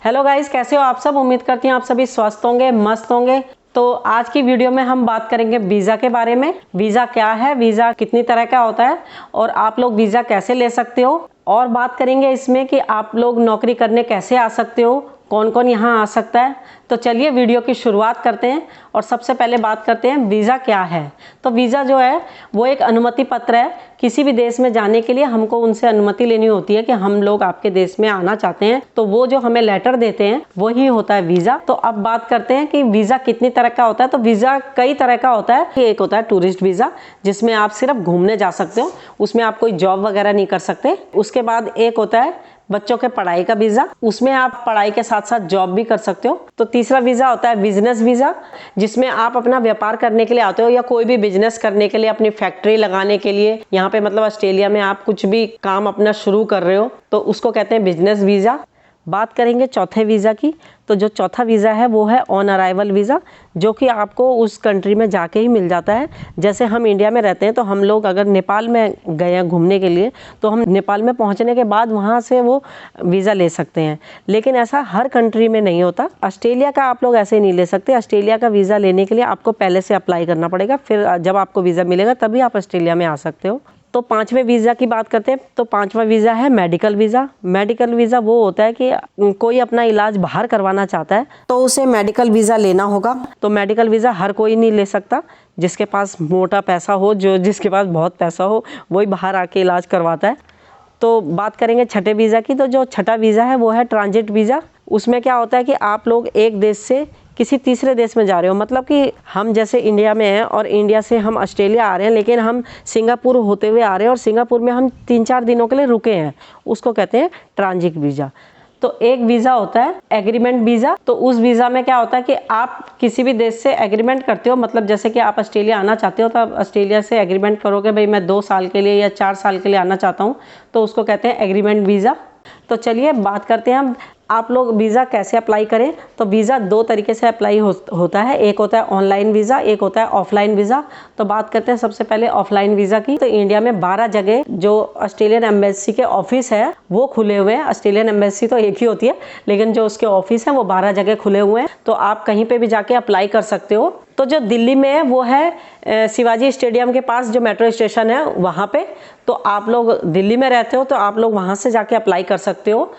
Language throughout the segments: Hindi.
हेलो गाइस, कैसे हो आप सब। उम्मीद करती हूँ आप सभी स्वस्थ होंगे, मस्त होंगे। तो आज की वीडियो में हम बात करेंगे वीज़ा के बारे में। वीज़ा क्या है, वीज़ा कितनी तरह का होता है और आप लोग वीज़ा कैसे ले सकते हो, और बात करेंगे इसमें कि आप लोग नौकरी करने कैसे आ सकते हो, कौन कौन यहाँ आ सकता है। तो चलिए वीडियो की शुरुआत करते हैं और सबसे पहले बात करते हैं वीज़ा क्या है। तो वीज़ा जो है वो एक अनुमति पत्र है। किसी भी देश में जाने के लिए हमको उनसे अनुमति लेनी होती है कि हम लोग आपके देश में आना चाहते हैं, तो वो जो हमें लेटर देते हैं वही होता है वीज़ा। तो अब बात करते हैं कि वीज़ा कितनी तरह का होता है। तो वीज़ा कई तरह का होता है। एक होता है टूरिस्ट वीज़ा, जिसमें आप सिर्फ घूमने जा सकते हो, उसमें आप कोई जॉब वगैरह नहीं कर सकते। उसके बाद एक होता है बच्चों के पढ़ाई का वीज़ा, उसमें आप पढ़ाई के साथ साथ जॉब भी कर सकते हो। तो तीसरा वीज़ा होता है बिजनेस वीज़ा, जिसमें आप अपना व्यापार करने के लिए आते हो या कोई भी बिजनेस करने के लिए, अपनी फैक्ट्री लगाने के लिए, यहाँ पे मतलब ऑस्ट्रेलिया में आप कुछ भी काम अपना शुरू कर रहे हो तो उसको कहते हैं बिजनेस वीज़ा। बात करेंगे चौथे वीज़ा की। तो जो चौथा वीज़ा है वो है ऑन अराइवल वीज़ा, जो कि आपको उस कंट्री में जाके ही मिल जाता है। जैसे हम इंडिया में रहते हैं तो हम लोग अगर नेपाल में गए हैं घूमने के लिए, तो हम नेपाल में पहुंचने के बाद वहां से वो वीज़ा ले सकते हैं। लेकिन ऐसा हर कंट्री में नहीं होता। ऑस्ट्रेलिया का आप लोग ऐसे नहीं ले सकते। ऑस्ट्रेलिया का वीज़ा लेने के लिए आपको पहले से अप्लाई करना पड़ेगा, फिर जब आपको वीज़ा मिलेगा तभी आप ऑस्ट्रेलिया में आ सकते हो। तो पांचवें वीज़ा की बात करते हैं। तो पांचवा वीज़ा है मेडिकल वीज़ा। मेडिकल वीज़ा वो होता है कि कोई अपना इलाज बाहर करवाना चाहता है तो उसे मेडिकल वीज़ा लेना होगा। तो मेडिकल वीज़ा हर कोई नहीं ले सकता। जिसके पास मोटा पैसा हो, जिसके पास बहुत पैसा हो, वही बाहर आके इलाज करवाता है। तो बात करेंगे छठे वीज़ा की। तो जो छठा वीज़ा है वो है ट्रांजिट वीज़ा। उसमें क्या होता है कि आप लोग एक देश से किसी तीसरे देश में जा रहे हो। मतलब कि हम जैसे इंडिया में हैं और इंडिया से हम ऑस्ट्रेलिया आ रहे हैं, लेकिन हम सिंगापुर होते हुए आ रहे हैं और सिंगापुर में हम 3-4 दिनों के लिए रुके हैं, उसको कहते हैं ट्रांजिट वीज़ा। तो एक वीज़ा होता है एग्रीमेंट वीज़ा। तो उस वीज़ा में क्या होता है कि आप किसी भी देश से एग्रीमेंट करते हो। मतलब जैसे कि आप ऑस्ट्रेलिया आना चाहते हो तो आप ऑस्ट्रेलिया से एग्रीमेंट करोगे, भाई मैं 2 साल के लिए या 4 साल के लिए आना चाहता हूँ, तो उसको कहते हैं एग्रीमेंट वीज़ा। तो चलिए बात करते हैं हम आप लोग वीज़ा कैसे अप्लाई करें। तो वीज़ा 2 तरीके से अप्लाई होता है। एक होता है ऑनलाइन वीज़ा, एक होता है ऑफलाइन वीज़ा। तो बात करते हैं सबसे पहले ऑफलाइन वीज़ा की। तो इंडिया में 12 जगह जो ऑस्ट्रेलियन एम्बेसी के ऑफिस है वो खुले हुए हैं। ऑस्ट्रेलियन एम्बेसी तो एक ही होती है, लेकिन जो उसके ऑफिस है वो 12 जगह खुले हुए हैं। तो आप कहीं पे भी जाके अप्लाई कर सकते हो। तो जो दिल्ली में है वो है शिवाजी स्टेडियम के पास जो मेट्रो स्टेशन है वहाँ पे। तो आप लोग दिल्ली में रहते हो तो आप लोग वहाँ से जाके अप्लाई कर सकते हो,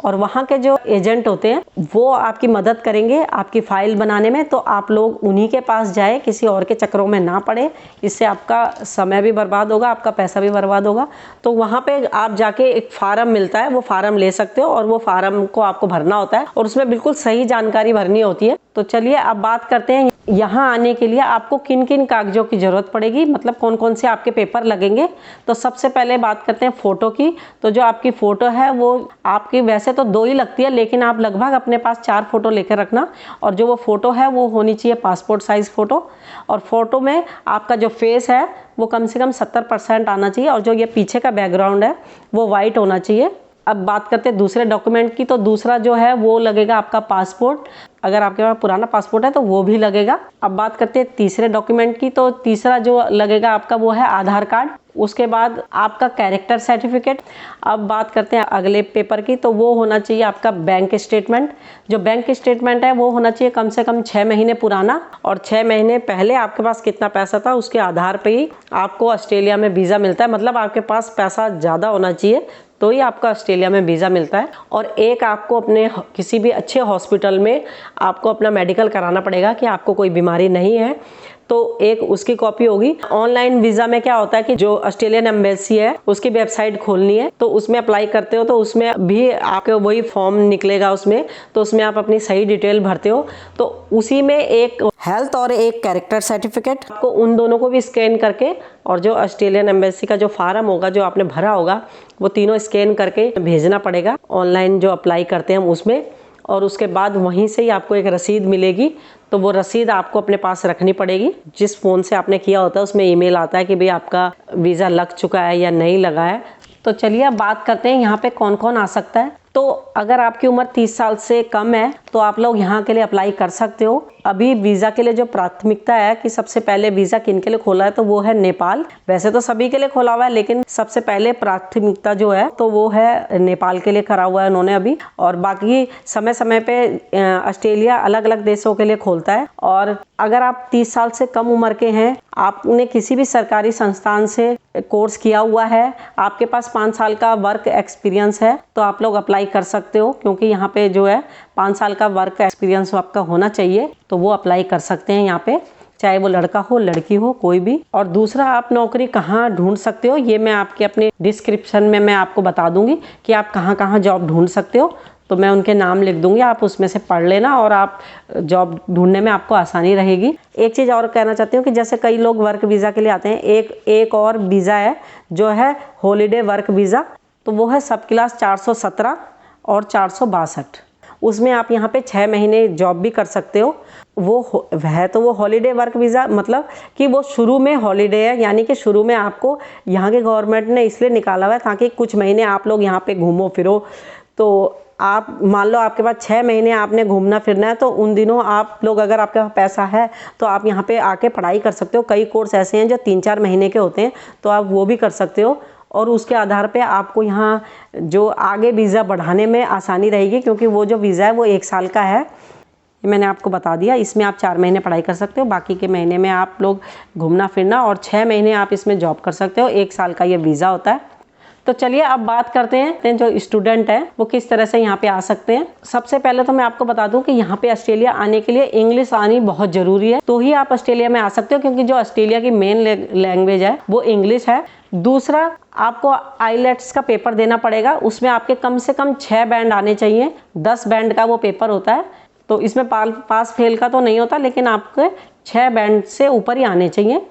और वहाँ के जो एजेंट होते हैं वो आपकी मदद करेंगे आपकी फ़ाइल बनाने में। तो आप लोग उन्हीं के पास जाए, किसी और के चक्करों में ना पड़े। इससे आपका समय भी बर्बाद होगा, आपका पैसा भी बर्बाद होगा। तो वहाँ पे आप जाके एक फार्म मिलता है, वो फार्म ले सकते हो और वो फार्म को आपको भरना होता है और उसमें बिल्कुल सही जानकारी भरनी होती है। तो चलिए अब बात करते हैं यहाँ आने के लिए आपको किन किन कागजों की ज़रूरत पड़ेगी, मतलब कौन कौन से आपके पेपर लगेंगे। तो सबसे पहले बात करते हैं फ़ोटो की। तो जो आपकी फ़ोटो है वो आपकी वैसे तो 2 ही लगती है, लेकिन आप लगभग अपने पास 4 फ़ोटो लेकर रखना। और जो वो फ़ोटो है वो होनी चाहिए पासपोर्ट साइज़ फ़ोटो। और फ़ोटो में आपका जो फेस है वो कम से कम 70% आना चाहिए, और जो ये पीछे का बैकग्राउंड है वो वाइट होना चाहिए। अब बात करते हैं दूसरे डॉक्यूमेंट की। तो दूसरा जो है वो लगेगा आपका पासपोर्ट। अगर आपके पास पुराना पासपोर्ट है तो वो भी लगेगा। अब बात करते हैं तीसरे डॉक्यूमेंट की। तो तीसरा जो लगेगा आपका वो है आधार कार्ड। उसके बाद आपका कैरेक्टर सर्टिफिकेट। अब बात करते हैं अगले पेपर की। तो वो होना चाहिए आपका बैंक स्टेटमेंट। जो बैंक स्टेटमेंट है वो होना चाहिए कम से कम 6 महीने पुराना, और 6 महीने पहले आपके पास कितना पैसा था उसके आधार पे ही आपको ऑस्ट्रेलिया में वीज़ा मिलता है। मतलब आपके पास पैसा ज़्यादा होना चाहिए तो ही आपका ऑस्ट्रेलिया में वीज़ा मिलता है। और एक आपको अपने किसी भी अच्छे हॉस्पिटल में आपको अपना मेडिकल कराना पड़ेगा कि आपको कोई बीमारी नहीं है, तो एक उसकी कॉपी होगी। ऑनलाइन वीज़ा में क्या होता है कि जो ऑस्ट्रेलियन एम्बेसी है उसकी वेबसाइट खोलनी है, तो उसमें अप्लाई करते हो तो उसमें भी आपको वही फॉर्म निकलेगा उसमें। तो उसमें आप अपनी सही डिटेल भरते हो, तो उसी में एक हेल्थ और एक कैरेक्टर सर्टिफिकेट, आपको उन दोनों को भी स्कैन करके, और जो ऑस्ट्रेलियन एम्बेसी का जो फार्म होगा जो आपने भरा होगा वो तीनों स्कैन करके भेजना पड़ेगा ऑनलाइन जो अप्लाई करते हैं हम उसमें। और उसके बाद वहीं से ही आपको एक रसीद मिलेगी। तो वो रसीद आपको अपने पास रखनी पड़ेगी। जिस फ़ोन से आपने किया होता है उसमें ईमेल आता है कि भाई आपका वीज़ा लग चुका है या नहीं लगा है। तो चलिए अब बात करते हैं यहाँ पे कौन कौन आ सकता है। तो अगर आपकी उम्र 30 साल से कम है तो आप लोग यहाँ के लिए अप्लाई कर सकते हो। अभी वीज़ा के लिए जो प्राथमिकता है कि सबसे पहले वीज़ा किन के लिए खोला है, तो वो है नेपाल। वैसे तो सभी के लिए खोला हुआ है, लेकिन सबसे पहले प्राथमिकता जो है तो वो है नेपाल के लिए करा हुआ है उन्होंने अभी। और बाकी समय समय पे ऑस्ट्रेलिया अलग अलग देशों के लिए खोलता है। और अगर आप 30 साल से कम उम्र के हैं, आपने किसी भी सरकारी संस्थान से कोर्स किया हुआ है, आपके पास 5 साल का वर्क एक्सपीरियंस है, तो आप लोग अप्लाई कर सकते हो। क्योंकि यहाँ पे जो है 5 साल का वर्क एक्सपीरियंस आपका होना चाहिए, तो वो अप्लाई कर सकते हैं यहाँ पे, चाहे वो लड़का हो लड़की हो कोई भी। और दूसरा, आप नौकरी कहाँ ढूंढ सकते हो, ये मैं आपके अपने डिस्क्रिप्शन में मैं आपको बता दूंगी कि आप कहाँ कहाँ जॉब ढूंढ सकते हो। तो मैं उनके नाम लिख दूंगी, आप उसमें से पढ़ लेना और आप जॉब ढूंढने में आपको आसानी रहेगी। एक चीज़ और कहना चाहती हूँ कि जैसे कई लोग वर्क वीज़ा के लिए आते हैं, एक और वीज़ा है जो है हॉलीडे वर्क वीज़ा, तो वो है सब क्लास 417 और 462। उसमें आप यहाँ पे 6 महीने जॉब भी कर सकते हो। वो है तो वो हॉलीडे वर्क वीज़ा, मतलब कि वो शुरू में हॉलीडे है, यानी कि शुरू में आपको यहाँ के गवर्नमेंट ने इसलिए निकाला हुआ है ताकि कुछ महीने आप लोग यहाँ पे घूमो फिरो। तो आप मान लो आपके पास 6 महीने आपने घूमना फिरना है, तो उन दिनों आप लोग, अगर आपके पास पैसा है तो आप यहाँ पे आके पढ़ाई कर सकते हो। कई कोर्स ऐसे हैं जो 3-4 महीने के होते हैं, तो आप वो भी कर सकते हो। और उसके आधार पे आपको यहाँ जो आगे वीज़ा बढ़ाने में आसानी रहेगी, क्योंकि वो जो वीज़ा है वो 1 साल का है, मैंने आपको बता दिया। इसमें आप 4 महीने पढ़ाई कर सकते हो, बाकी के महीने में आप लोग घूमना फिरना, और 6 महीने आप इसमें जॉब कर सकते हो। 1 साल का ये वीज़ा होता है। तो चलिए अब बात करते हैं जो स्टूडेंट हैं वो किस तरह से यहाँ पे आ सकते हैं। सबसे पहले तो मैं आपको बता दूं कि यहाँ पे ऑस्ट्रेलिया आने के लिए इंग्लिश आनी बहुत ज़रूरी है, तो ही आप ऑस्ट्रेलिया में आ सकते हो, क्योंकि जो ऑस्ट्रेलिया की मेन लैंग्वेज है वो इंग्लिश है। दूसरा, आपको आईलेट्स का पेपर देना पड़ेगा, उसमें आपके कम से कम 6 बैंड आने चाहिए। 10 बैंड का वो पेपर होता है, तो इसमें पास फेल का तो नहीं होता, लेकिन आपके 6 बैंड से ऊपर ही आने चाहिए।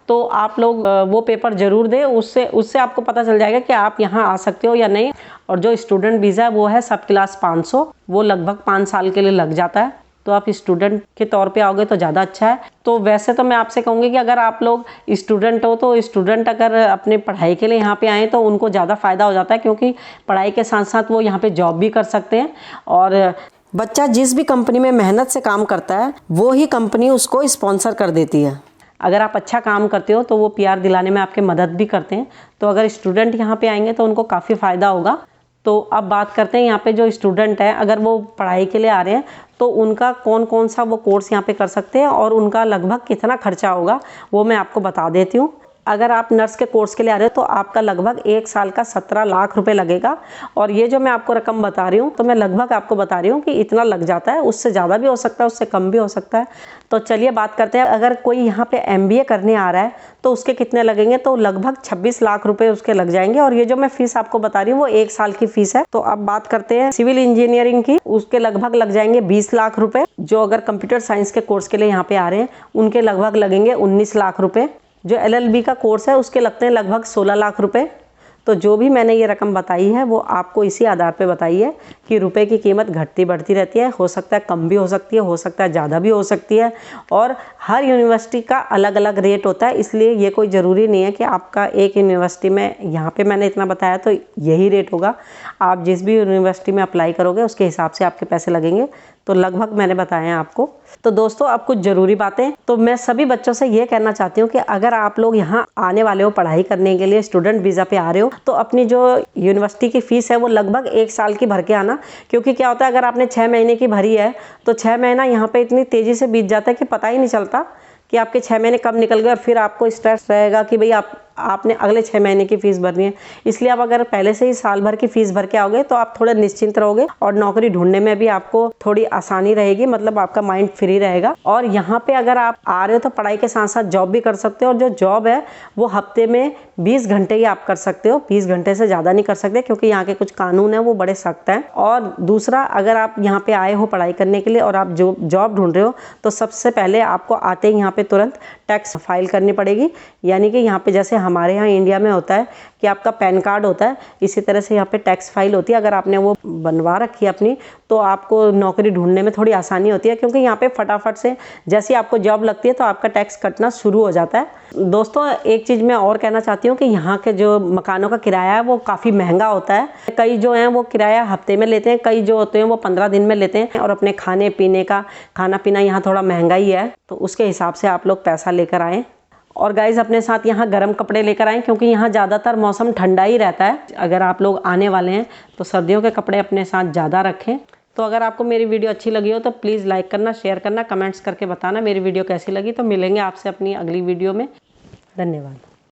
तो आप लोग वो पेपर ज़रूर दें, उससे आपको पता चल जाएगा कि आप यहाँ आ सकते हो या नहीं। और जो स्टूडेंट वीज़ा है वो है सब क्लास 500, वो लगभग 5 साल के लिए लग जाता है। तो आप स्टूडेंट के तौर पे आओगे तो ज़्यादा अच्छा है। तो वैसे तो मैं आपसे कहूँगी कि अगर आप लोग स्टूडेंट हो, तो स्टूडेंट अगर अपने पढ़ाई के लिए यहाँ पे आएँ तो उनको ज़्यादा फ़ायदा हो जाता है, क्योंकि पढ़ाई के साथ साथ वो यहाँ पे जॉब भी कर सकते हैं। और बच्चा जिस भी कंपनी में मेहनत से काम करता है वो ही कंपनी उसको स्पॉन्सर कर देती है। अगर आप अच्छा काम करते हो तो वो PR दिलाने में आपके मदद भी करते हैं। तो अगर स्टूडेंट यहाँ पे आएंगे तो उनको काफ़ी फ़ायदा होगा। तो अब बात करते हैं यहाँ पे जो स्टूडेंट हैं, अगर वो पढ़ाई के लिए आ रहे हैं तो उनका कौन कौन सा वो कोर्स यहाँ पे कर सकते हैं और उनका लगभग कितना खर्चा होगा वो मैं आपको बता देती हूँ। अगर आप नर्स के कोर्स के लिए आ रहे हो तो आपका लगभग 1 साल का 17 लाख रुपए लगेगा। और ये जो मैं आपको रकम बता रही हूँ तो मैं लगभग आपको बता रही हूँ कि इतना लग जाता है, उससे ज़्यादा भी हो सकता है, उससे कम भी हो सकता है। तो चलिए बात करते हैं, अगर कोई यहाँ पे MBA करने आ रहा है तो उसके कितने लगेंगे, तो लगभग 26 लाख रुपए उसके लग जाएंगे। और ये जो मैं फीस आपको बता रही हूँ वो 1 साल की फीस है। तो अब बात करते हैं सिविल इंजीनियरिंग की, उसके लगभग लग जाएंगे 20 लाख रुपए। जो अगर कंप्यूटर साइंस के कोर्स के लिए यहाँ पे आ रहे हैं उनके लगभग लगेंगे 19 लाख रुपए। जो LLB का कोर्स है उसके लगते हैं लगभग 16 लाख रुपए। तो जो भी मैंने ये रकम बताई है वो आपको इसी आधार पे बताई है कि रुपए की कीमत घटती बढ़ती रहती है, हो सकता है कम भी हो सकती है, हो सकता है ज़्यादा भी हो सकती है। और हर यूनिवर्सिटी का अलग अलग रेट होता है, इसलिए ये कोई ज़रूरी नहीं है कि आपका एक यूनिवर्सिटी में, यहाँ पे मैंने इतना बताया तो यही रेट होगा। आप जिस भी यूनिवर्सिटी में अप्लाई करोगे उसके हिसाब से आपके पैसे लगेंगे। तो लगभग मैंने बताए हैं आपको। तो दोस्तों अब कुछ ज़रूरी बातें, तो मैं सभी बच्चों से ये कहना चाहती हूँ कि अगर आप लोग यहाँ आने वाले हो पढ़ाई करने के लिए, स्टूडेंट वीज़ा पे आ रहे हो, तो अपनी जो यूनिवर्सिटी की फ़ीस है वो लगभग 1 साल की भर के आना। क्योंकि क्या होता है, अगर आपने 6 महीने की भरी है तो 6 महीना यहाँ पे इतनी तेज़ी से बीत जाता है कि पता ही नहीं चलता कि आपके 6 महीने कब निकल गए। और फिर आपको स्ट्रेस रहेगा कि भाई आपने अगले 6 महीने की फ़ीस भरनी है। इसलिए आप अगर पहले से ही साल भर की फ़ीस भर के आओगे तो आप थोड़े निश्चिंत रहोगे और नौकरी ढूंढने में भी आपको थोड़ी आसानी रहेगी, मतलब आपका माइंड फ्री रहेगा। और यहाँ पे अगर आप आ रहे हो तो पढ़ाई के साथ साथ जॉब भी कर सकते हो। और जो जॉब है वो हफ्ते में 20 घंटे ही आप कर सकते हो, 20 घंटे से ज़्यादा नहीं कर सकते, क्योंकि यहाँ के कुछ कानून हैं वो बड़े सख्त हैं। और दूसरा, अगर आप यहाँ पे आए हो पढ़ाई करने के लिए और आप जो जॉब ढूंढ रहे हो तो सबसे पहले आपको आते ही यहाँ पे तुरंत टैक्स फाइल करनी पड़ेगी। यानी कि यहाँ पे जैसे हमारे यहाँ इंडिया में होता है कि आपका पैन कार्ड होता है, इसी तरह से यहाँ पे टैक्स फाइल होती है। अगर आपने वो बनवा रखी है अपनी, तो आपको नौकरी ढूंढने में थोड़ी आसानी होती है, क्योंकि यहाँ पे फटाफट से जैसे ही आपको जॉब लगती है तो आपका टैक्स कटना शुरू हो जाता है। दोस्तों एक चीज़ मैं और कहना चाहती हूँ कि यहाँ के जो मकानों का किराया है वो काफ़ी महंगा होता है। कई जो हैं वो किराया हफ्ते में लेते हैं, कई जो होते हैं वो 15 दिन में लेते हैं। और अपने खाने पीने का, खाना पीना यहाँ थोड़ा महंगा ही है, तो उसके हिसाब से आप लोग पैसा लेकर आएँ। और गाइज़ अपने साथ यहाँ गर्म कपड़े लेकर आएँ, क्योंकि यहाँ ज़्यादातर मौसम ठंडा ही रहता है। अगर आप लोग आने वाले हैं तो सर्दियों के कपड़े अपने साथ ज़्यादा रखें। तो अगर आपको मेरी वीडियो अच्छी लगी हो तो प्लीज़ लाइक करना, शेयर करना, कमेंट्स करके बताना मेरी वीडियो कैसी लगी। तो मिलेंगे आपसे अपनी अगली वीडियो में। धन्यवाद।